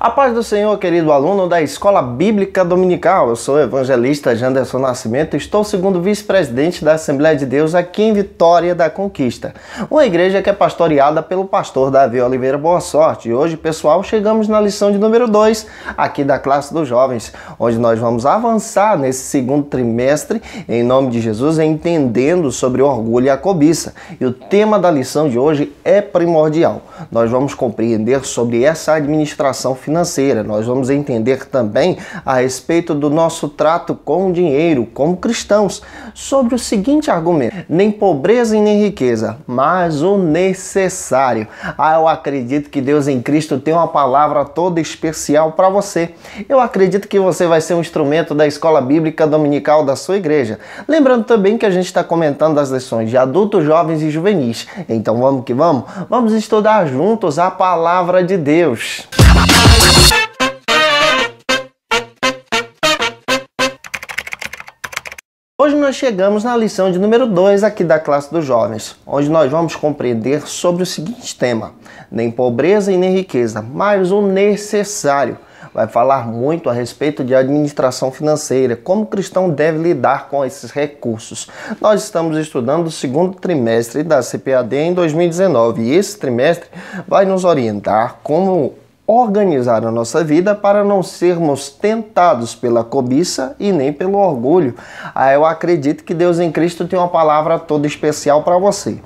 A paz do Senhor, querido aluno da Escola Bíblica Dominical. Eu sou o evangelista Janderson Nascimento e estou segundo vice-presidente da Assembleia de Deus aqui em Vitória da Conquista. Uma igreja que é pastoreada pelo pastor Davi Oliveira Boa Sorte. E hoje, pessoal, chegamos na lição de número 2 aqui da classe dos jovens, onde nós vamos avançar nesse segundo trimestre, em nome de Jesus, entendendo sobre o orgulho e a cobiça. E o tema da lição de hoje é primordial. Nós vamos compreender sobre essa administração financeira. Nós vamos entender também a respeito do nosso trato com o dinheiro, como cristãos, sobre o seguinte argumento: nem pobreza e nem riqueza, mas o necessário. Eu acredito que Deus em Cristo tem uma palavra toda especial para você. Eu acredito que você vai ser um instrumento da Escola Bíblica Dominical da sua igreja. Lembrando também que a gente está comentando as lições de adultos, jovens e juvenis. Então vamos que vamos? Vamos estudar juntos a palavra de Deus. Hoje nós chegamos na lição de número 2 aqui da classe dos jovens, onde nós vamos compreender sobre o seguinte tema: nem pobreza e nem riqueza, mas o necessário. Vai falar muito a respeito de administração financeira, como o cristão deve lidar com esses recursos. Nós estamos estudando o segundo trimestre da CPAD em 2019 e esse trimestre vai nos orientar como organizar a nossa vida para não sermos tentados pela cobiça e nem pelo orgulho. Eu acredito que Deus em Cristo tem uma palavra toda especial para você.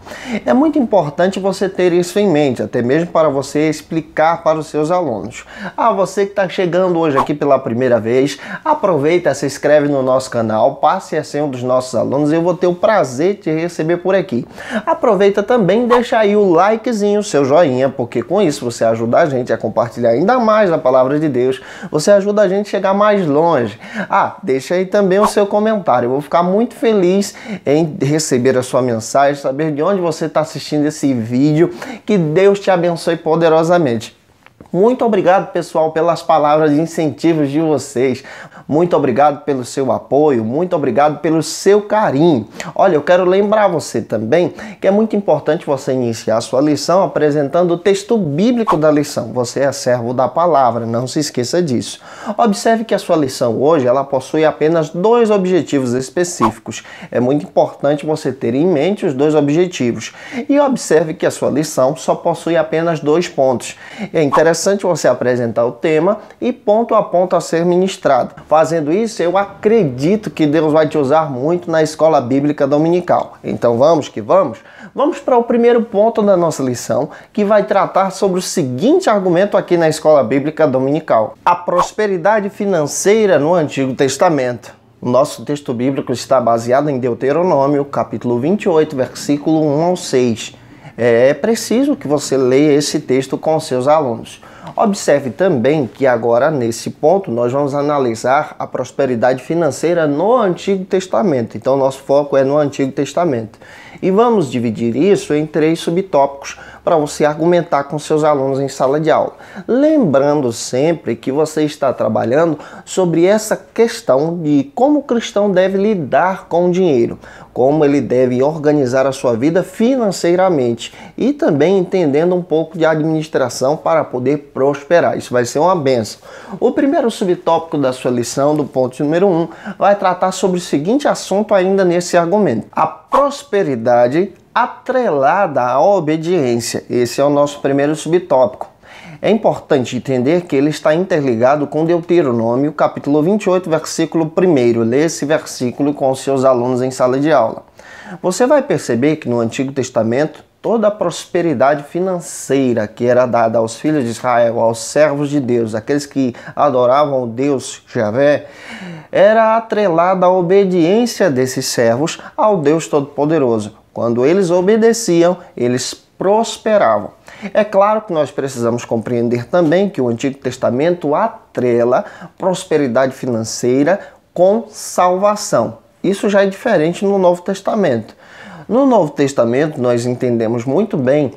É muito importante você ter isso em mente, até mesmo para você explicar para os seus alunos. Você que está chegando hoje aqui pela primeira vez, aproveita, se inscreve no nosso canal, passe a ser um dos nossos alunos e eu vou ter o prazer de te receber por aqui. Aproveita também, deixa aí o likezinho, o seu joinha, porque com isso você ajuda a gente a compartilhar ainda mais a palavra de Deus, você ajuda a gente a chegar mais longe. Deixa aí também o seu comentário, eu vou ficar muito feliz em receber a sua mensagem, saber de onde você está assistindo esse vídeo. Que Deus te abençoe poderosamente. Muito obrigado, pessoal, pelas palavras de incentivos de vocês. Muito obrigado pelo seu apoio, muito obrigado pelo seu carinho. Olha, eu quero lembrar você também que é muito importante você iniciar a sua lição apresentando o texto bíblico da lição. Você é servo da palavra, não se esqueça disso. Observe que a sua lição hoje, ela possui apenas 2 objetivos específicos. É muito importante você ter em mente os 2 objetivos. E observe que a sua lição só possui apenas 2 pontos. É interessante você apresentar o tema e ponto a ponto a ser ministrado. Fazendo isso, eu acredito que Deus vai te usar muito na Escola Bíblica Dominical. Então vamos que vamos? Vamos para o primeiro ponto da nossa lição, que vai tratar sobre o seguinte argumento aqui na Escola Bíblica Dominical: a prosperidade financeira no Antigo Testamento. O nosso texto bíblico está baseado em Deuteronômio, capítulo 28, versículo 1 ao 6. É preciso que você leia esse texto com seus alunos. Observe também que agora, nesse ponto, nós vamos analisar a prosperidade financeira no Antigo Testamento. Então, nosso foco é no Antigo Testamento. E vamos dividir isso em 3 subtópicos para você argumentar com seus alunos em sala de aula. Lembrando sempre que você está trabalhando sobre essa questão de como o cristão deve lidar com o dinheiro, como ele deve organizar a sua vida financeiramente e também entendendo um pouco de administração para poder prosperar. Isso vai ser uma bênção. O primeiro subtópico da sua lição, do ponto número 1, vai tratar sobre o seguinte assunto ainda nesse argumento: a prosperidade atrelada à obediência. Esse é o nosso primeiro subtópico. É importante entender que ele está interligado com Deuteronômio, capítulo 28, versículo 1. Lê esse versículo com os seus alunos em sala de aula. Você vai perceber que no Antigo Testamento, toda a prosperidade financeira que era dada aos filhos de Israel, aos servos de Deus, aqueles que adoravam o Deus Javé, era atrelada à obediência desses servos ao Deus Todo-Poderoso. Quando eles obedeciam, eles prosperavam. É claro que nós precisamos compreender também que o Antigo Testamento atrela prosperidade financeira com salvação. Isso já é diferente no Novo Testamento. No Novo Testamento, nós entendemos muito bem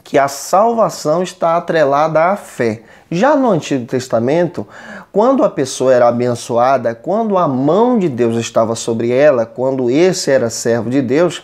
que a salvação está atrelada à fé. Já no Antigo Testamento, quando a pessoa era abençoada, quando a mão de Deus estava sobre ela, quando esse era servo de Deus,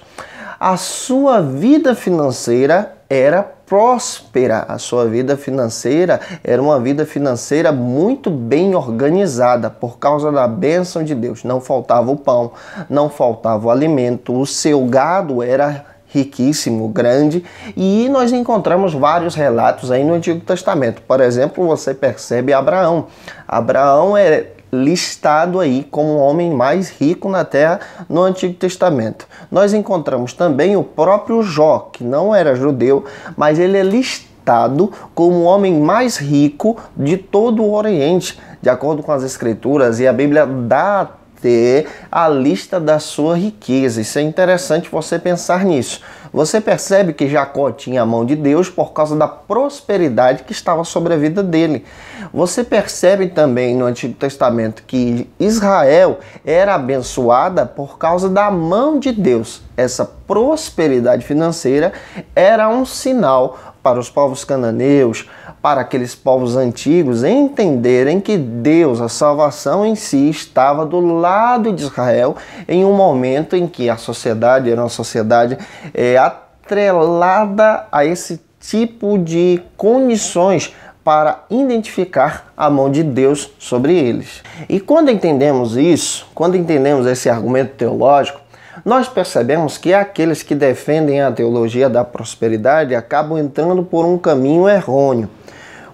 a sua vida financeira era próspera. A sua vida financeira era uma vida financeira muito bem organizada por causa da bênção de Deus. Não faltava o pão, não faltava o alimento, o seu gado era riquíssimo, grande, e nós encontramos vários relatos aí no Antigo Testamento. Por exemplo, você percebe Abraão. Abraão é listado aí como o homem mais rico na terra no Antigo Testamento. Nós encontramos também o próprio Jó, que não era judeu, mas ele é listado como o homem mais rico de todo o Oriente, de acordo com as Escrituras, e a Bíblia dá ter a lista da sua riqueza. Isso é interessante você pensar nisso. Você percebe que Jacó tinha a mão de Deus por causa da prosperidade que estava sobre a vida dele. Você percebe também no Antigo Testamento que Israel era abençoada por causa da mão de Deus. Essa prosperidade financeira era um sinal para os povos cananeus, para aqueles povos antigos entenderem que Deus, a salvação em si, estava do lado de Israel em um momento em que a sociedade era uma sociedade atrelada a esse tipo de condições para identificar a mão de Deus sobre eles. E quando entendemos isso, quando entendemos esse argumento teológico, nós percebemos que aqueles que defendem a teologia da prosperidade acabam entrando por um caminho errôneo.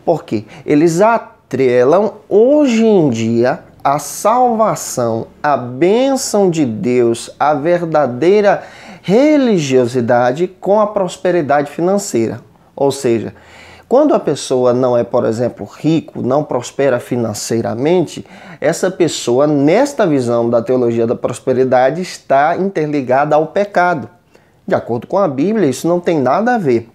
Porque eles atrelam hoje em dia a salvação, a bênção de Deus, a verdadeira religiosidade com a prosperidade financeira. Ou seja, quando a pessoa não é, por exemplo, rico, não prospera financeiramente, essa pessoa, nesta visão da teologia da prosperidade, está interligada ao pecado. De acordo com a Bíblia, isso não tem nada a ver.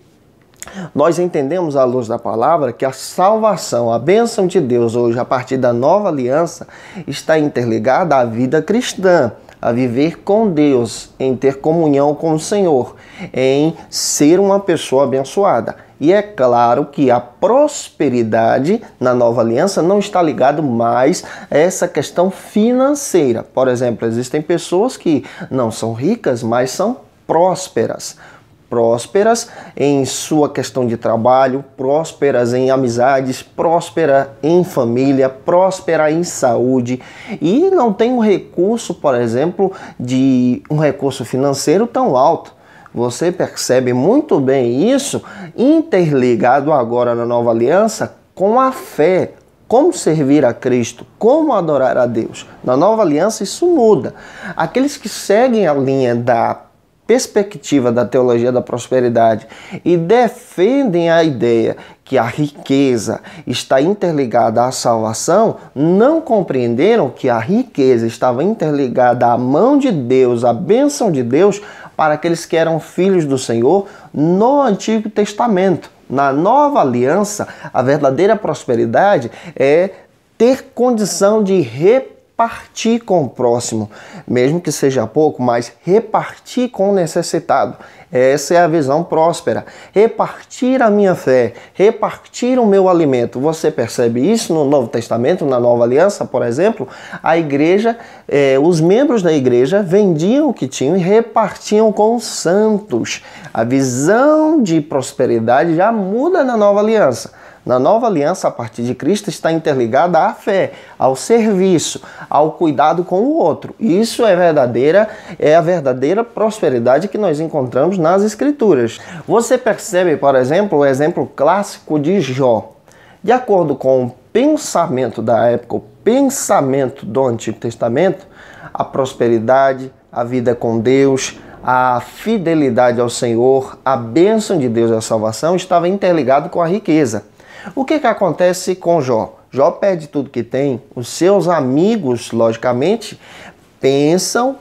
Nós entendemos à luz da palavra que a salvação, a bênção de Deus hoje, a partir da nova aliança, está interligada à vida cristã, a viver com Deus, em ter comunhão com o Senhor, em ser uma pessoa abençoada. E é claro que a prosperidade na nova aliança não está ligado mais a essa questão financeira. Por exemplo, existem pessoas que não são ricas, mas são prósperas. Prósperas em sua questão de trabalho, prósperas em amizades, próspera em família, próspera em saúde e não tem um recurso, por exemplo, de um recurso financeiro tão alto. Você percebe muito bem isso interligado agora na nova aliança com a fé. Como servir a Cristo, como adorar a Deus. Na nova aliança isso muda. Aqueles que seguem a linha da perspectiva da teologia da prosperidade e defendem a ideia que a riqueza está interligada à salvação, não compreenderam que a riqueza estava interligada à mão de Deus, à bênção de Deus para aqueles que eram filhos do Senhor no Antigo Testamento. Na nova aliança, a verdadeira prosperidade é ter condição de repartir com o próximo, mesmo que seja pouco, mas repartir com o necessitado. Essa é a visão próspera. Repartir a minha fé, repartir o meu alimento. Você percebe isso no Novo Testamento, na Nova Aliança, por exemplo? A igreja, os membros da igreja vendiam o que tinham e repartiam com os santos. A visão de prosperidade já muda na Nova Aliança. Na nova aliança, a partir de Cristo, está interligada à fé, ao serviço, ao cuidado com o outro. Isso é a verdadeira prosperidade que nós encontramos nas Escrituras. Você percebe, por exemplo, o exemplo clássico de Jó. De acordo com o pensamento da época, o pensamento do Antigo Testamento, a prosperidade, a vida com Deus, a fidelidade ao Senhor, a bênção de Deus e a salvação estava interligado com a riqueza. O que acontece com Jó? Jó perde tudo que tem. Os seus amigos, logicamente, pensam,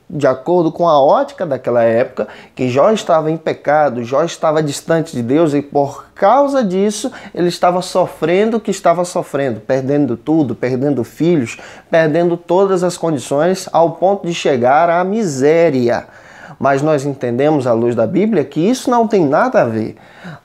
de acordo com a ótica daquela época, que Jó estava em pecado, Jó estava distante de Deus e por causa disso ele estava sofrendo o que estava sofrendo, perdendo tudo, perdendo filhos, perdendo todas as condições ao ponto de chegar à miséria. Mas nós entendemos à luz da Bíblia que isso não tem nada a ver.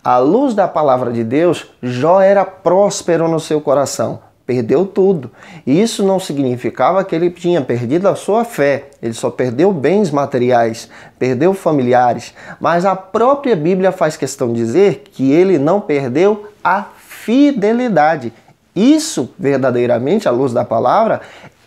À luz da palavra de Deus, Jó era próspero no seu coração. perdeu tudo. E isso não significava que ele tinha perdido a sua fé, ele só perdeu bens materiais, perdeu familiares, mas a própria Bíblia faz questão de dizer que ele não perdeu a fidelidade. Isso, verdadeiramente, à luz da palavra,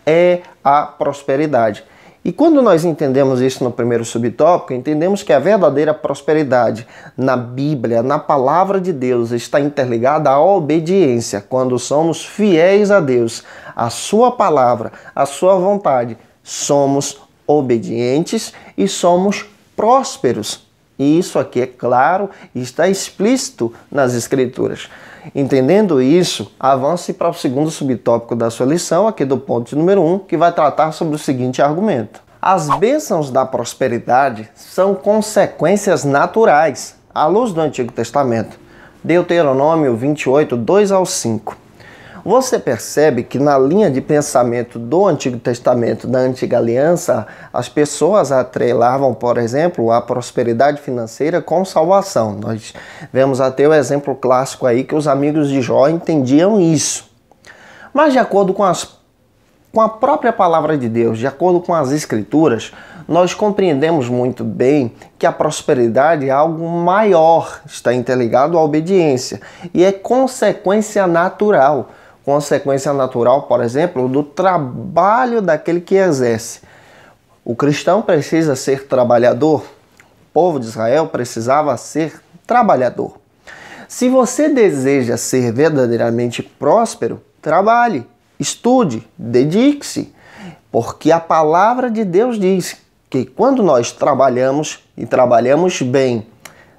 é a prosperidade. E quando nós entendemos isso no primeiro subtópico, entendemos que a verdadeira prosperidade na Bíblia, na palavra de Deus, está interligada à obediência. Quando somos fiéis a Deus, a sua palavra, a sua vontade, somos obedientes e somos prósperos. E isso aqui é claro e está explícito nas Escrituras. Entendendo isso, avance para o segundo subtópico da sua lição, aqui do ponto de número 1, que vai tratar sobre o seguinte argumento. As bênçãos da prosperidade são consequências naturais, à luz do Antigo Testamento. Deuteronômio 28, 2 ao 5. Você percebe que na linha de pensamento do Antigo Testamento, da Antiga Aliança, as pessoas atrelavam, por exemplo, a prosperidade financeira com salvação. Nós vemos até o exemplo clássico aí que os amigos de Jó entendiam isso. Mas de acordo com a própria palavra de Deus, de acordo com as Escrituras, nós compreendemos muito bem que a prosperidade é algo maior, está interligado à obediência e é consequência natural. Consequência natural, por exemplo, do trabalho daquele que exerce. O cristão precisa ser trabalhador. O povo de Israel precisava ser trabalhador. Se você deseja ser verdadeiramente próspero, trabalhe, estude, dedique-se. Porque a palavra de Deus diz que quando nós trabalhamos e trabalhamos bem,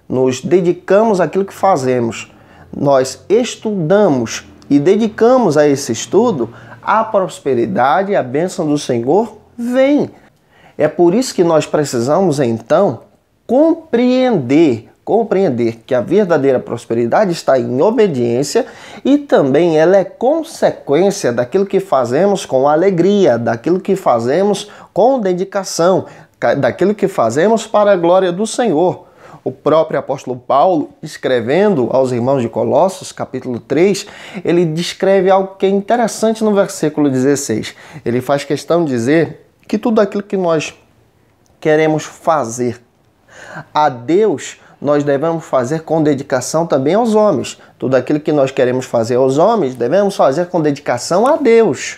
nos dedicamos àquilo que fazemos, nós estudamos e dedicamos a esse estudo, a prosperidade e a bênção do Senhor vem. É por isso que nós precisamos, então, compreender que a verdadeira prosperidade está em obediência e também ela é consequência daquilo que fazemos com alegria, daquilo que fazemos com dedicação, daquilo que fazemos para a glória do Senhor. O próprio apóstolo Paulo, escrevendo aos irmãos de Colossos, capítulo 3, ele descreve algo que é interessante no versículo 16. Ele faz questão de dizer que tudo aquilo que nós queremos fazer a Deus, nós devemos fazer com dedicação também aos homens. Tudo aquilo que nós queremos fazer aos homens, devemos fazer com dedicação a Deus.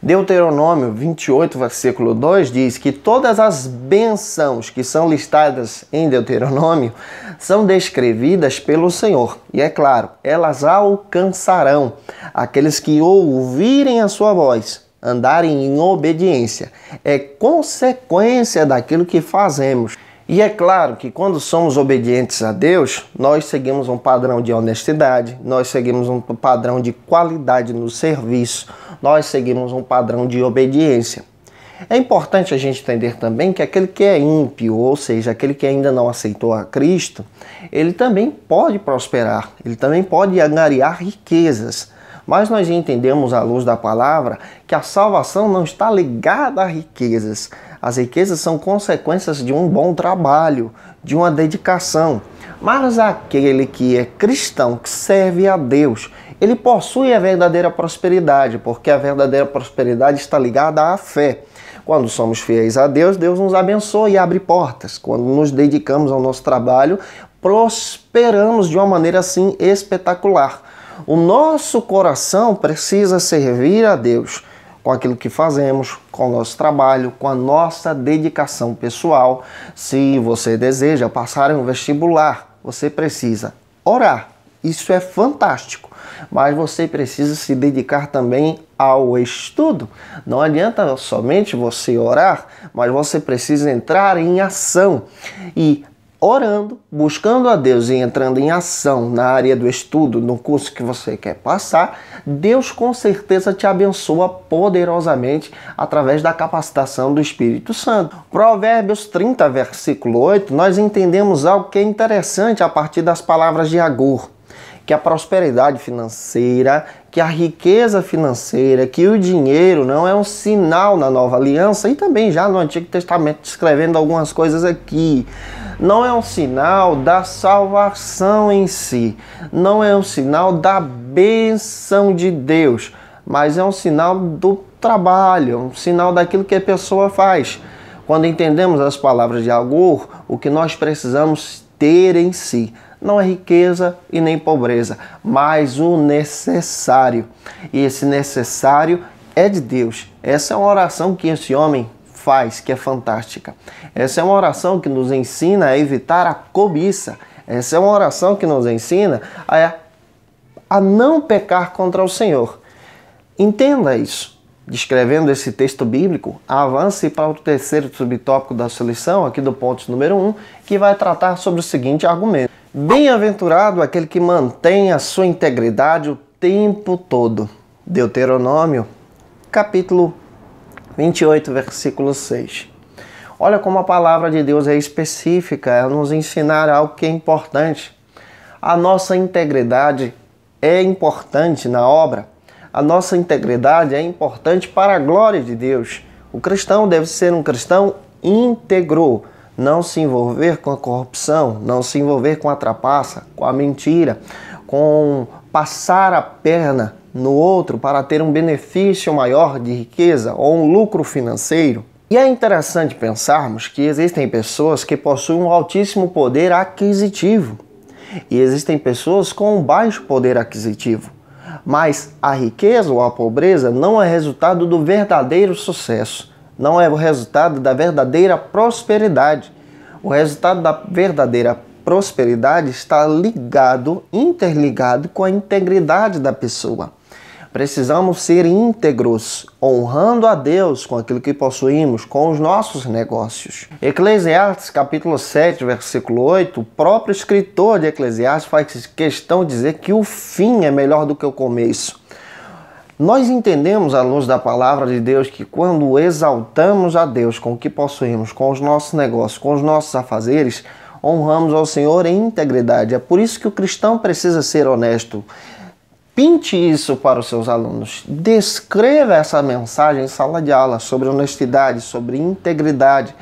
Deuteronômio 28, versículo 2 diz que todas as bênçãos que são listadas em Deuteronômio são descrevidas pelo Senhor. E é claro, elas alcançarão aqueles que ouvirem a sua voz, andarem em obediência. É consequência daquilo que fazemos. E é claro que quando somos obedientes a Deus, nós seguimos um padrão de honestidade, nós seguimos um padrão de qualidade no serviço, nós seguimos um padrão de obediência. É importante a gente entender também que aquele que é ímpio, ou seja, aquele que ainda não aceitou a Cristo, ele também pode prosperar, ele também pode angariar riquezas. Mas nós entendemos à luz da palavra que a salvação não está ligada a riquezas. As riquezas são consequências de um bom trabalho, de uma dedicação. Mas aquele que é cristão, que serve a Deus, ele possui a verdadeira prosperidade, porque a verdadeira prosperidade está ligada à fé. Quando somos fiéis a Deus, Deus nos abençoa e abre portas. Quando nos dedicamos ao nosso trabalho, prosperamos de uma maneira assim espetacular. O nosso coração precisa servir a Deus com aquilo que fazemos, com o nosso trabalho, com a nossa dedicação pessoal. Se você deseja passar em um vestibular, você precisa orar. Isso é fantástico, mas você precisa se dedicar também ao estudo. Não adianta somente você orar, mas você precisa entrar em ação. E orando, buscando a Deus e entrando em ação na área do estudo, no curso que você quer passar, Deus com certeza te abençoa poderosamente através da capacitação do Espírito Santo. Provérbios 30, versículo 8, nós entendemos algo que é interessante a partir das palavras de Agur, que a prosperidade financeira, que a riqueza financeira, que o dinheiro não é um sinal na Nova Aliança e também já no Antigo Testamento, descrevendo algumas coisas aqui. Não é um sinal da salvação em si, não é um sinal da bênção de Deus. mas é um sinal do trabalho, um sinal daquilo que a pessoa faz. Quando entendemos as palavras de Agur, o que nós precisamos ter em si não é riqueza e nem pobreza, mas o necessário. E esse necessário é de Deus. Essa é uma oração que esse homem faz, que é fantástica. Essa é uma oração que nos ensina a evitar a cobiça. Essa é uma oração que nos ensina a não pecar contra o Senhor. Entenda isso. Descrevendo esse texto bíblico, avance para o terceiro subtópico da sua lição, aqui do ponto número 1, que vai tratar sobre o seguinte argumento. Bem-aventurado aquele que mantém a sua integridade o tempo todo. Deuteronômio, capítulo 28, versículo 6. Olha como a palavra de Deus é específica, ela nos ensinar algo que é importante. A nossa integridade é importante na obra. A nossa integridade é importante para a glória de Deus. O cristão deve ser um cristão íntegro, não se envolver com a corrupção, não se envolver com a trapaça, com a mentira, com passar a perna no outro para ter um benefício maior de riqueza ou um lucro financeiro. E é interessante pensarmos que existem pessoas que possuem um altíssimo poder aquisitivo e existem pessoas com um baixo poder aquisitivo. Mas a riqueza ou a pobreza não é resultado do verdadeiro sucesso, não é o resultado da verdadeira prosperidade. O resultado da verdadeira prosperidade está ligado, interligado com a integridade da pessoa. Precisamos ser íntegros, honrando a Deus com aquilo que possuímos, com os nossos negócios. Eclesiastes, capítulo 7, versículo 8, o próprio escritor de Eclesiastes faz questão de dizer que o fim é melhor do que o começo. Nós entendemos, à luz da palavra de Deus, que quando exaltamos a Deus com o que possuímos, com os nossos negócios, com os nossos afazeres, honramos ao Senhor em integridade. É por isso que o cristão precisa ser honesto. Pinte isso para os seus alunos. Descreva essa mensagem em sala de aula sobre honestidade, sobre integridade,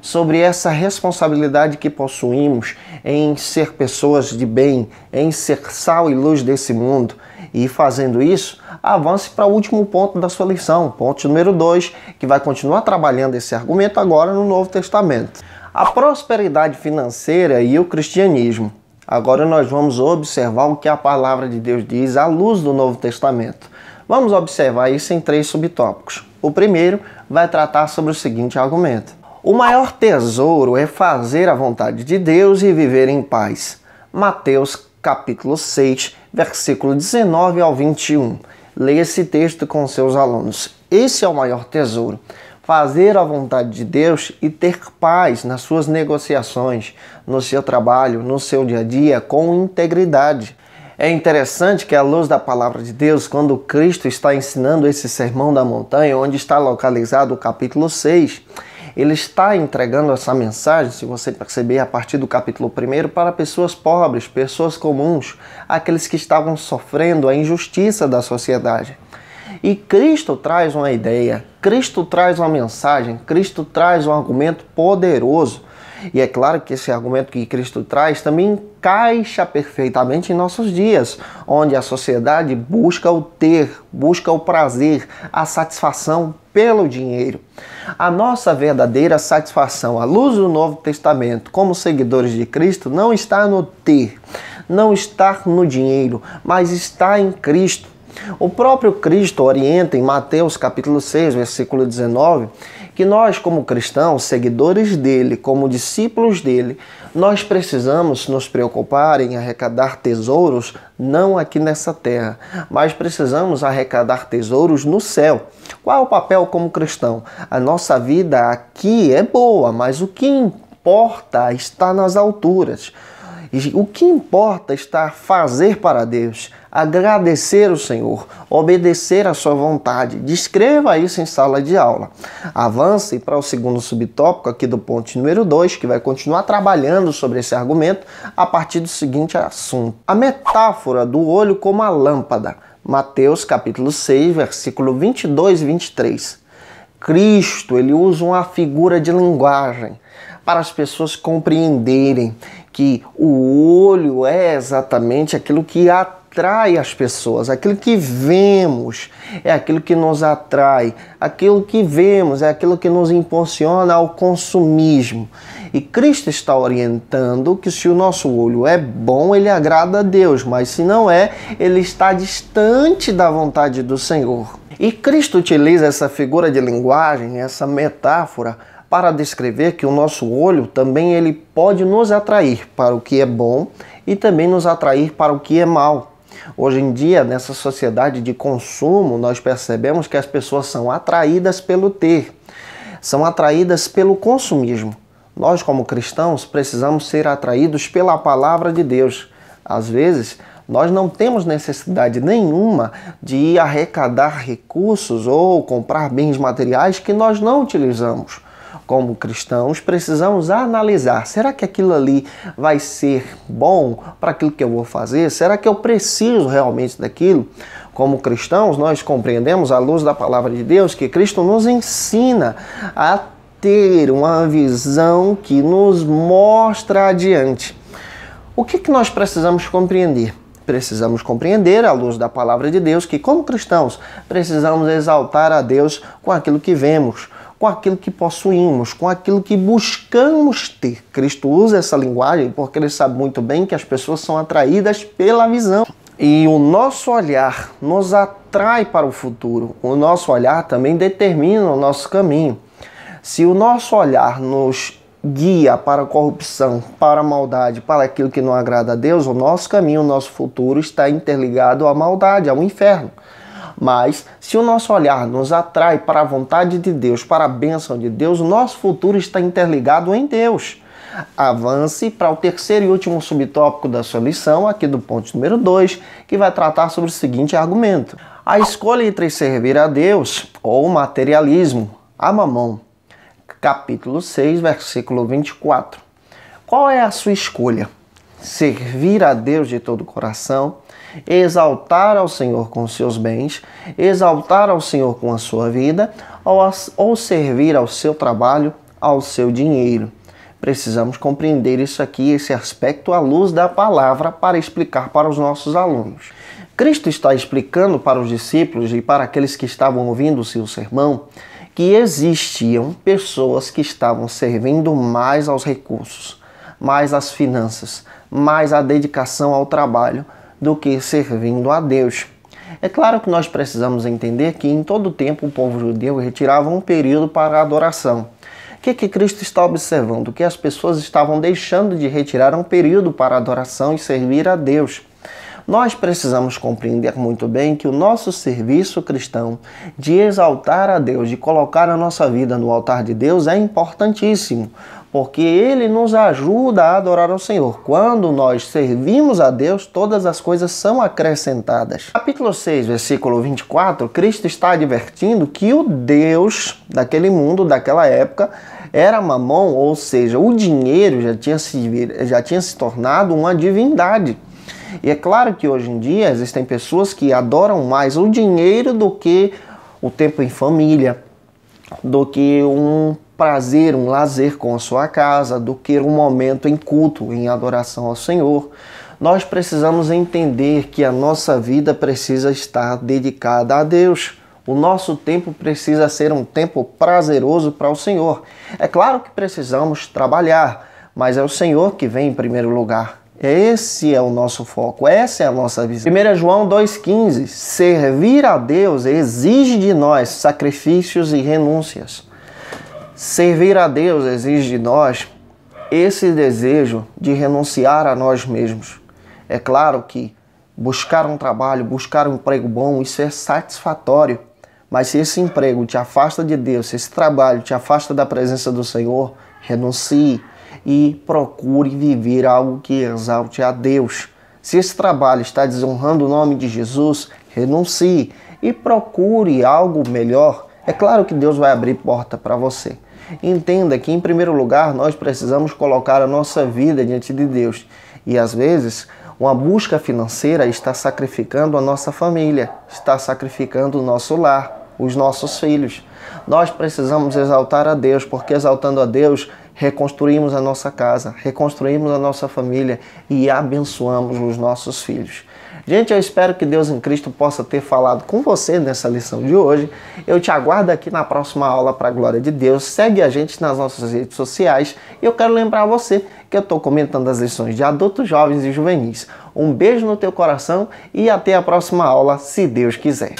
sobre essa responsabilidade que possuímos em ser pessoas de bem, em ser sal e luz desse mundo. E fazendo isso, avance para o último ponto da sua lição, ponto número 2, que vai continuar trabalhando esse argumento agora no Novo Testamento. A prosperidade financeira e o cristianismo. Agora nós vamos observar o que a palavra de Deus diz à luz do Novo Testamento. Vamos observar isso em 3 subtópicos. O primeiro vai tratar sobre o seguinte argumento. O maior tesouro é fazer a vontade de Deus e viver em paz. Mateus capítulo 6, versículo 19 ao 21. Leia esse texto com seus alunos. Esse é o maior tesouro. Fazer a vontade de Deus e ter paz nas suas negociações, no seu trabalho, no seu dia a dia, com integridade. É interessante que, à luz da palavra de Deus, quando Cristo está ensinando esse sermão da montanha, onde está localizado o capítulo 6, ele está entregando essa mensagem, se você perceber, a partir do capítulo 1, para pessoas pobres, pessoas comuns, aqueles que estavam sofrendo a injustiça da sociedade. E Cristo traz uma ideia, Cristo traz uma mensagem, Cristo traz um argumento poderoso. E é claro que esse argumento que Cristo traz também encaixa perfeitamente em nossos dias, onde a sociedade busca o ter, busca o prazer, a satisfação pelo dinheiro. A nossa verdadeira satisfação, à luz do Novo Testamento, como seguidores de Cristo, não está no ter, não está no dinheiro, mas está em Cristo. O próprio Cristo orienta em Mateus capítulo 6, versículo 19, que nós como cristãos, seguidores dele, como discípulos dele, nós precisamos nos preocupar em arrecadar tesouros, não aqui nessa terra, mas precisamos arrecadar tesouros no céu. Qual é o papel como cristão? A nossa vida aqui é boa, mas o que importa está nas alturas. E o que importa está fazer para Deus, agradecer o Senhor, obedecer à sua vontade. Descreva isso em sala de aula. Avance para o segundo subtópico aqui do ponto número 2, que vai continuar trabalhando sobre esse argumento a partir do seguinte assunto. A metáfora do olho como a lâmpada. Mateus capítulo 6, versículo 22 e 23. Cristo, ele usa uma figura de linguagem para as pessoas compreenderem que o olho é exatamente aquilo que atrai as pessoas, aquilo que vemos é aquilo que nos atrai, aquilo que vemos é aquilo que nos impulsiona ao consumismo. E Cristo está orientando que se o nosso olho é bom, ele agrada a Deus, mas se não é, ele está distante da vontade do Senhor. E Cristo utiliza essa figura de linguagem, essa metáfora, para descrever que o nosso olho também ele pode nos atrair para o que é bom e também nos atrair para o que é mal. Hoje em dia, nessa sociedade de consumo, nós percebemos que as pessoas são atraídas pelo ter, são atraídas pelo consumismo. Nós, como cristãos, precisamos ser atraídos pela palavra de Deus. Às vezes, nós não temos necessidade nenhuma de ir arrecadar recursos ou comprar bens materiais que nós não utilizamos. Como cristãos, precisamos analisar, será que aquilo ali vai ser bom para aquilo que eu vou fazer? Será que eu preciso realmente daquilo? Como cristãos, nós compreendemos à luz da palavra de Deus que Cristo nos ensina a ter uma visão que nos mostra adiante. O que nós precisamos compreender? Precisamos compreender, à luz da palavra de Deus, que como cristãos precisamos exaltar a Deus com aquilo que vemos, com aquilo que possuímos, com aquilo que buscamos ter. Cristo usa essa linguagem porque ele sabe muito bem que as pessoas são atraídas pela visão. E o nosso olhar nos atrai para o futuro. O nosso olhar também determina o nosso caminho. Se o nosso olhar nos guia para a corrupção, para a maldade, para aquilo que não agrada a Deus, o nosso caminho, o nosso futuro está interligado à maldade, ao inferno. Mas, se o nosso olhar nos atrai para a vontade de Deus, para a bênção de Deus, o nosso futuro está interligado em Deus. Avance para o terceiro e último subtópico da sua lição, aqui do ponto número 2, que vai tratar sobre o seguinte argumento. A escolha entre servir a Deus ou materialismo, a mamão. Capítulo 6, versículo 24. Qual é a sua escolha? Servir a Deus de todo o coração, exaltar ao Senhor com seus bens, exaltar ao Senhor com a sua vida, ou servir ao seu trabalho, ao seu dinheiro. Precisamos compreender isso aqui, esse aspecto, à luz da palavra para explicar para os nossos alunos. Cristo está explicando para os discípulos e para aqueles que estavam ouvindo o seu sermão que existiam pessoas que estavam servindo mais aos recursos, mais às finanças, mais à dedicação ao trabalho do que servindo a Deus. É claro que nós precisamos entender que em todo tempo o povo judeu retirava um período para a adoração. O que Cristo está observando? Que as pessoas estavam deixando de retirar um período para a adoração e servir a Deus. Nós precisamos compreender muito bem que o nosso serviço cristão de exaltar a Deus, de colocar a nossa vida no altar de Deus é importantíssimo, porque ele nos ajuda a adorar ao Senhor. Quando nós servimos a Deus, todas as coisas são acrescentadas. Capítulo 6, versículo 24, Cristo está advertindo que o Deus daquele mundo, daquela época, era Mamon, ou seja, o dinheiro já tinha se tornado uma divindade. E é claro que hoje em dia existem pessoas que adoram mais o dinheiro do que o tempo em família, do que um prazer, um lazer com a sua casa, do que um momento em culto, em adoração ao Senhor. Nós precisamos entender que a nossa vida precisa estar dedicada a Deus. O nosso tempo precisa ser um tempo prazeroso para o Senhor. É claro que precisamos trabalhar, mas é o Senhor que vem em primeiro lugar. Esse é o nosso foco, essa é a nossa visão. 1 João 2,15. Servir a Deus exige de nós sacrifícios e renúncias. Servir a Deus exige de nós esse desejo de renunciar a nós mesmos. É claro que buscar um trabalho, buscar um emprego bom, isso é satisfatório. Mas se esse emprego te afasta de Deus, se esse trabalho te afasta da presença do Senhor, renuncie e procure viver algo que exalte a Deus. Se esse trabalho está desonrando o nome de Jesus, renuncie e procure algo melhor. É claro que Deus vai abrir porta para você. Entenda que, em primeiro lugar, nós precisamos colocar a nossa vida diante de Deus. E, às vezes, uma busca financeira está sacrificando a nossa família, está sacrificando o nosso lar, os nossos filhos. Nós precisamos exaltar a Deus, porque exaltando a Deus, reconstruímos a nossa casa, reconstruímos a nossa família e abençoamos os nossos filhos. Gente, eu espero que Deus em Cristo possa ter falado com você nessa lição de hoje. Eu te aguardo aqui na próxima aula para a glória de Deus. Segue a gente nas nossas redes sociais. E eu quero lembrar você que eu estou comentando as lições de adultos, jovens e juvenis. Um beijo no teu coração e até a próxima aula, se Deus quiser.